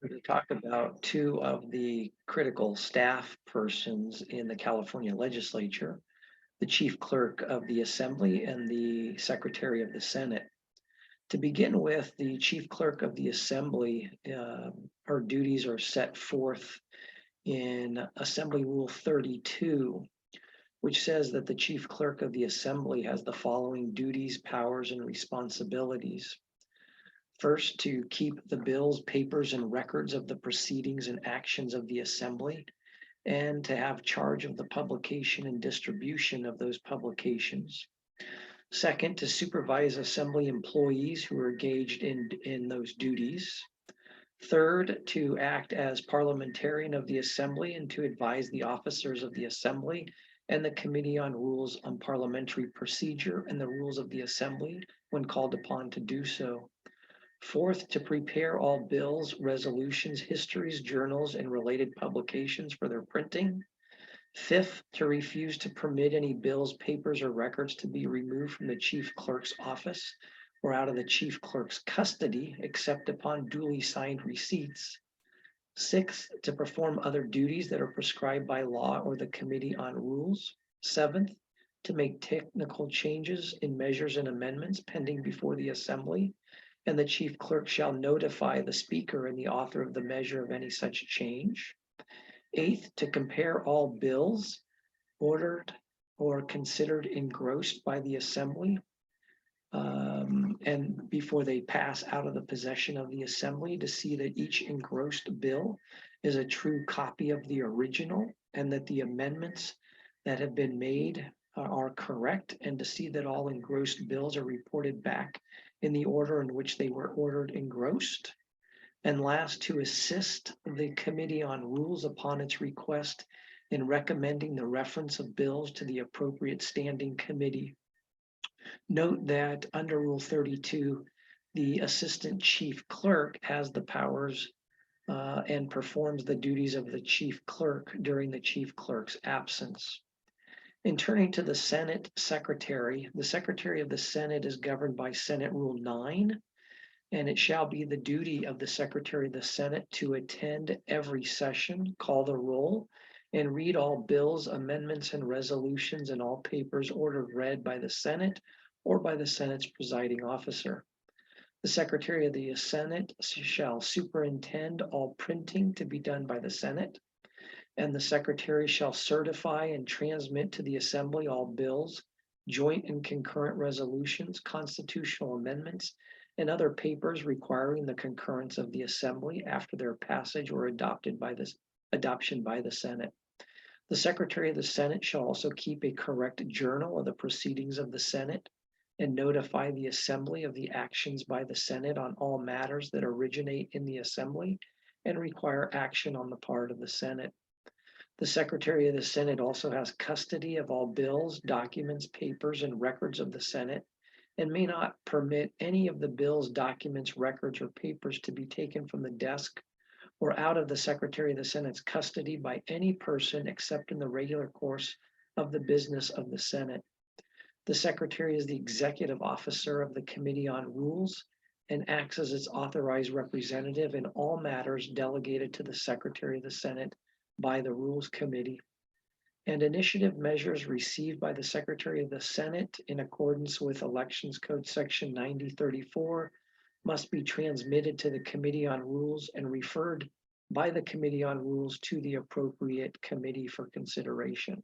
We're going to talk about two of the critical staff persons in the California Legislature, the Chief Clerk of the Assembly and the Secretary of the Senate. To begin with, the Chief Clerk of the Assembly, her duties are set forth in Assembly Rule 32, which says that the Chief Clerk of the Assembly has the following duties, powers, and responsibilities. First, to keep the bills, papers, and records of the proceedings and actions of the Assembly, and to have charge of the publication and distribution of those publications. Second, to supervise Assembly employees who are engaged in those duties. Third, to act as parliamentarian of the Assembly and to advise the officers of the Assembly and the Committee on Rules on Parliamentary Procedure and the Rules of the Assembly when called upon to do so. Fourth, to prepare all bills, resolutions, histories, journals, and related publications for their printing. Fifth, to refuse to permit any bills, papers, or records to be removed from the chief clerk's office or out of the chief clerk's custody, except upon duly signed receipts. Sixth, to perform other duties that are prescribed by law or the Committee on Rules. Seventh, to make technical changes in measures and amendments pending before the Assembly, and the chief clerk shall notify the speaker and the author of the measure of any such change. Eighth, to compare all bills ordered or considered engrossed by the Assembly and before they pass out of the possession of the Assembly, to see that each engrossed bill is a true copy of the original and that the amendments that have been made are correct, and to see that all engrossed bills are reported back in the order in which they were ordered engrossed. And last, to assist the Committee on Rules upon its request in recommending the reference of bills to the appropriate standing committee. Note that under Rule 32, the Assistant Chief Clerk has the powers and performs the duties of the Chief Clerk during the Chief Clerk's absence. In turning to the Senate Secretary, the Secretary of the Senate is governed by Senate Rule 9, and it shall be the duty of the Secretary of the Senate to attend every session, call the roll, and read all bills, amendments, and resolutions and all papers ordered read by the Senate or by the Senate's presiding officer. The Secretary of the Senate shall superintend all printing to be done by the Senate, and the Secretary shall certify and transmit to the Assembly all bills, joint and concurrent resolutions, constitutional amendments, and other papers requiring the concurrence of the Assembly after their passage or adoption by the Senate. The Secretary of the Senate shall also keep a correct journal of the proceedings of the Senate and notify the Assembly of the actions by the Senate on all matters that originate in the Assembly and require action on the part of the Senate. The Secretary of the Senate also has custody of all bills, documents, papers, and records of the Senate, and may not permit any of the bills, documents, records, or papers to be taken from the desk or out of the Secretary of the Senate's custody by any person except in the regular course of the business of the Senate. The Secretary is the executive officer of the Committee on Rules and acts as its authorized representative in all matters delegated to the Secretary of the Senate by the Rules Committee. And initiative measures received by the Secretary of the Senate in accordance with Elections Code Section 9034 must be transmitted to the Committee on Rules and referred by the Committee on Rules to the appropriate committee for consideration.